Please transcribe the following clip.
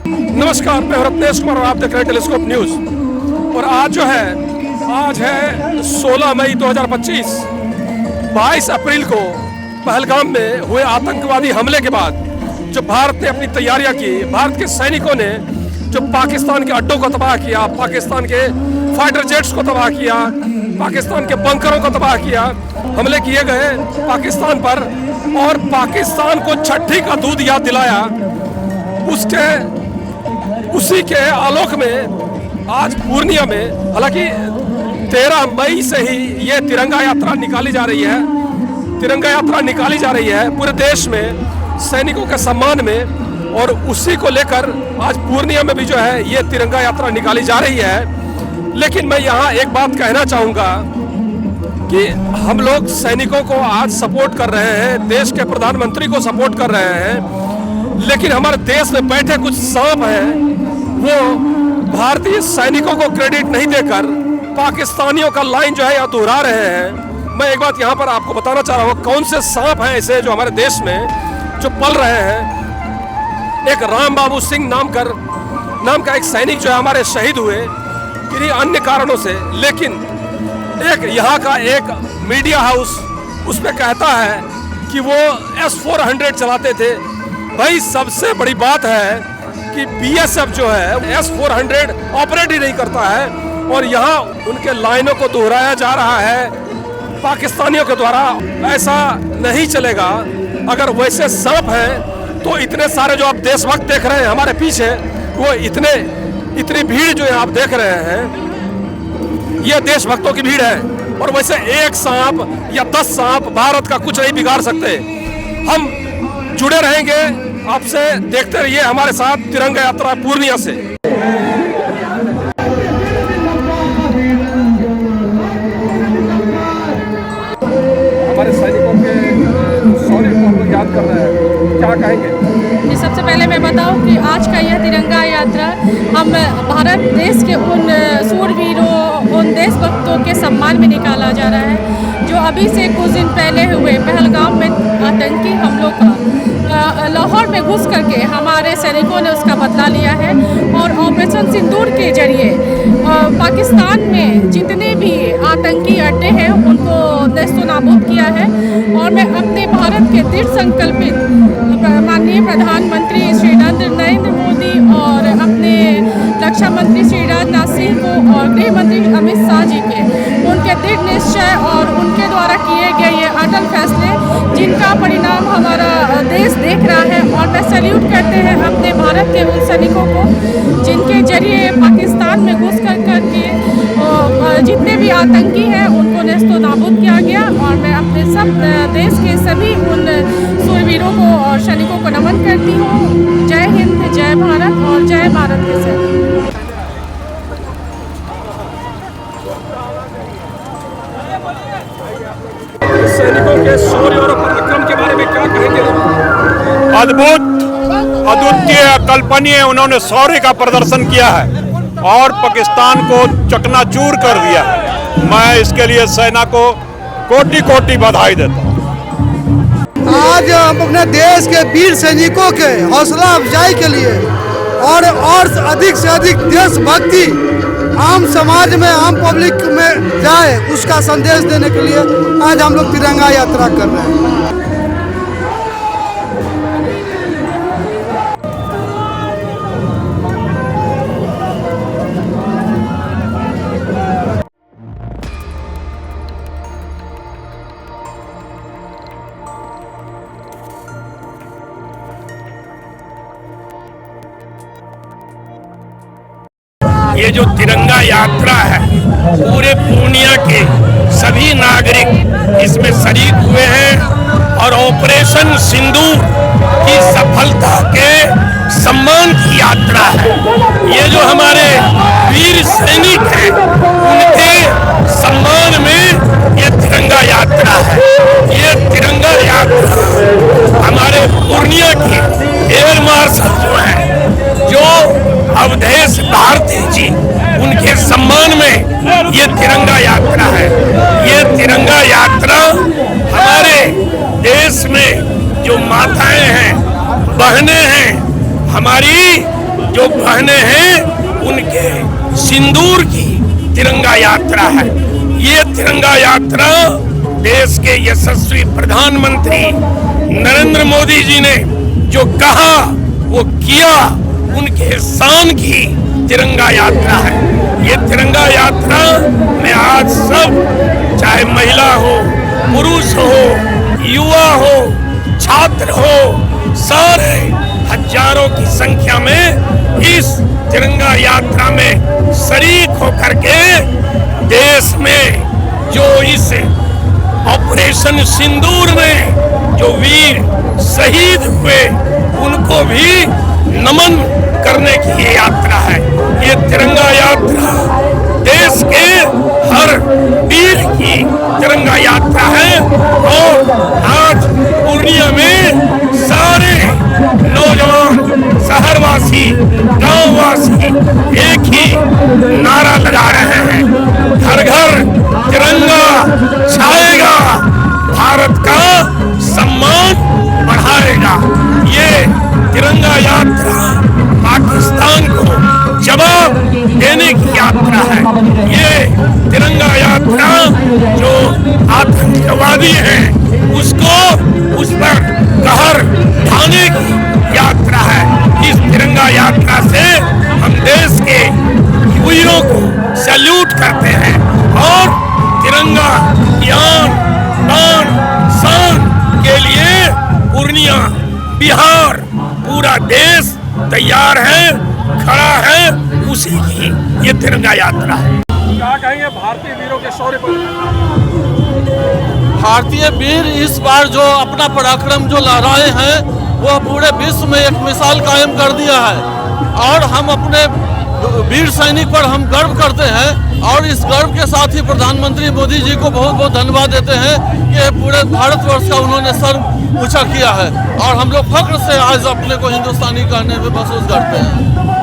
नमस्कार, मैं रत्नेश कुमार और आप देख रहे हैं टेलीस्कोप न्यूज। और आज है 16 मई 2025। 22 अप्रैल को पहलगाम में हुए आतंकवादी हमले के बाद जो भारत ने अपनी तैयारियां की, भारत के सैनिकों ने जो पाकिस्तान के अड्डों को तबाह किया, पाकिस्तान के फाइटर जेट्स को तबाह किया, पाकिस्तान के बंकरों को तबाह किया, हमले किए गए पाकिस्तान पर और पाकिस्तान को छठी का दूध याद दिलाया। उसी के आलोक में आज पूर्णिया में, हालांकि 13 मई से ही ये तिरंगा यात्रा निकाली जा रही है। तिरंगा यात्रा निकाली जा रही है पूरे देश में सैनिकों के सम्मान में, और उसी को लेकर आज पूर्णिया में भी जो है ये तिरंगा यात्रा निकाली जा रही है। लेकिन मैं यहाँ एक बात कहना चाहूँगा कि हम लोग सैनिकों को आज सपोर्ट कर रहे हैं, देश के प्रधानमंत्री को सपोर्ट कर रहे हैं, लेकिन हमारे देश में बैठे कुछ सांप हैं, वो भारतीय सैनिकों को क्रेडिट नहीं देकर पाकिस्तानियों का लाइन जो है यहाँ दोहरा रहे हैं। मैं एक बात यहाँ पर आपको बताना चाह रहा हूँ, कौन से सांप हैं ऐसे जो हमारे देश में जो पल रहे हैं। एक राम बाबू सिंह नाम का एक सैनिक जो है हमारे शहीद हुए किन्हीं अन्य कारणों से, लेकिन एक यहाँ का एक मीडिया हाउस उस पर कहता है कि वो S-400 चलाते थे। भाई सबसे बड़ी बात है कि BSF जो है S-400 ऑपरेट ही नहीं करता है, और यहाँ उनके लाइनों को दोहराया जा रहा है पाकिस्तानियों के द्वारा। ऐसा नहीं चलेगा। अगर वैसे सांप हैं तो इतने सारे जो आप देशभक्त देख रहे हैं हमारे पीछे, वो इतनी भीड़ जो आप देख रहे हैं, ये देशभक्तों की भीड़ है। और वैसे एक सांप या 10 सांप भारत का कुछ नहीं बिगाड़ सकते। हम जुड़े रहेंगे आपसे, देखते रहिए हमारे साथ तिरंगा यात्रा पूर्णिया से। हमारे सैनिकों के शौर्य को हम लोग याद कर रहे हैं, क्या कहेंगे? जी, सबसे पहले मैं बताऊं कि आज का यह तिरंगा यात्रा हम भारत देश के उन सूरवीरों, उन देशभक्तों के सम्मान में निकाला जा रहा है जो अभी से कुछ दिन पहले हुए पहलगाम में आतंकी हमलों का लाहौर में घुस करके हमारे सैनिकों ने उसका बदला लिया है। और ऑपरेशन सिंदूर के जरिए पाकिस्तान में जितने भी आतंकी अड्डे हैं उनको नेस्तनाबूद किया है। और मैं अपने भारत के दृढ़ संकल्पित माननीय प्रधानमंत्री श्री नरेंद्र मोदी और अपने रक्षा मंत्री श्री राजनाथ सिंह को और गृह मंत्री अमित शाह जी के उनके दृढ़ निश्चय और उनके द्वारा किए गए ये अटल फैसले जिनका परिणाम हमारा देश देख रहा है। और मैं सैल्यूट करते हैं अपने भारत के उन सैनिकों को जिनके जरिए पाकिस्तान में घुस करके जितने भी आतंकी हैं उनको नेस्तो नाबूद किया गया। और मैं अपने सब देश के सभी उन सूरवीरों को और सैनिकों को नमन करती हूँ। जय हिंद, जय भारत और जय भारत के सैनिक। सैनिकों के शौर्य और पराक्रम के बारे में क्या कहेंगे? अद्भुत, अद्वितीय, अकल्पनीय उन्होंने शौर्य का प्रदर्शन किया है और पाकिस्तान को चकनाचूर कर दिया है। मैं इसके लिए सेना को कोटि कोटि बधाई देता हूँ। आज हम अपने देश के वीर सैनिकों के हौसला अफजाई के लिए और अधिक से अधिक देशभक्ति आम समाज में, आम पब्लिक में जाए, उसका संदेश देने के लिए आज हम लोग तिरंगा यात्रा कर रहे हैं। ये जो तिरंगा यात्रा है, पूरे पूर्णिया के सभी नागरिक इसमें शरीक हुए हैं और ऑपरेशन सिंदूर की सफलता के सम्मान की यात्रा है। ये जो हमारे वीर सैनिक हैं उनके सम्मान में ये तिरंगा यात्रा है। ये तिरंगा यात्रा हमारे पूर्णिया के एयर मार्शल जो हैं, जो अवधेश भारती जी, उनके सम्मान में ये तिरंगा यात्रा है। ये तिरंगा यात्रा हमारे देश में जो माताएं हैं, बहनें हैं, हमारी जो बहने हैं उनके सिंदूर की तिरंगा यात्रा है। ये तिरंगा यात्रा देश के यशस्वी प्रधानमंत्री नरेंद्र मोदी जी ने जो कहा वो किया, उनके शान की तिरंगा यात्रा है। ये तिरंगा यात्रा में आज सब, चाहे महिला हो, पुरुष हो, युवा हो, छात्र हो, सारे हजारों की संख्या में इस तिरंगा यात्रा में शरीक होकर के देश में जो इस ऑपरेशन सिंदूर में जो वीर शहीद हुए उनको भी नमन करने की ये यात्रा है। ये तिरंगा यात्रा देश के हर वीर की तिरंगा यात्रा है। और आज पूर्णिया में सारे नौजवान, शहरवासी, गांववासी एक ही नारा लगा रहे हैं, घर घर तिरंगा छाएगा, भारत का सम्मान बढ़ाएगा। ये तिरंगा यात्रा पाकिस्तान को जवाब देने की यात्रा है। ये तिरंगा यात्रा जो आतंकवादी है उसको, उस पर कहर ढाने की यात्रा है। इस तिरंगा यात्रा से हम देश के वीरों को सैल्यूट करते हैं और तिरंगा ज्ञान, दान, शान के लिए पूर्णिया, बिहार, पूरा देश तैयार है, खड़ा है। उसी की ये तिरंगा यात्रा है। क्या कहेंगे भारतीय वीरों के शौर्य पर? भारतीय वीर इस बार जो अपना पराक्रम जो लहराए हैं वह पूरे विश्व में एक मिसाल कायम कर दिया है और हम अपने वीर सैनिक पर हम गर्व करते हैं और इस गर्व के साथ ही प्रधानमंत्री मोदी जी को बहुत बहुत धन्यवाद देते हैं कि पूरे भारतवर्ष का उन्होंने सर ऊंचा किया है और हम लोग फख्र से आज अपने को हिंदुस्तानी कहने में महसूस करते हैं।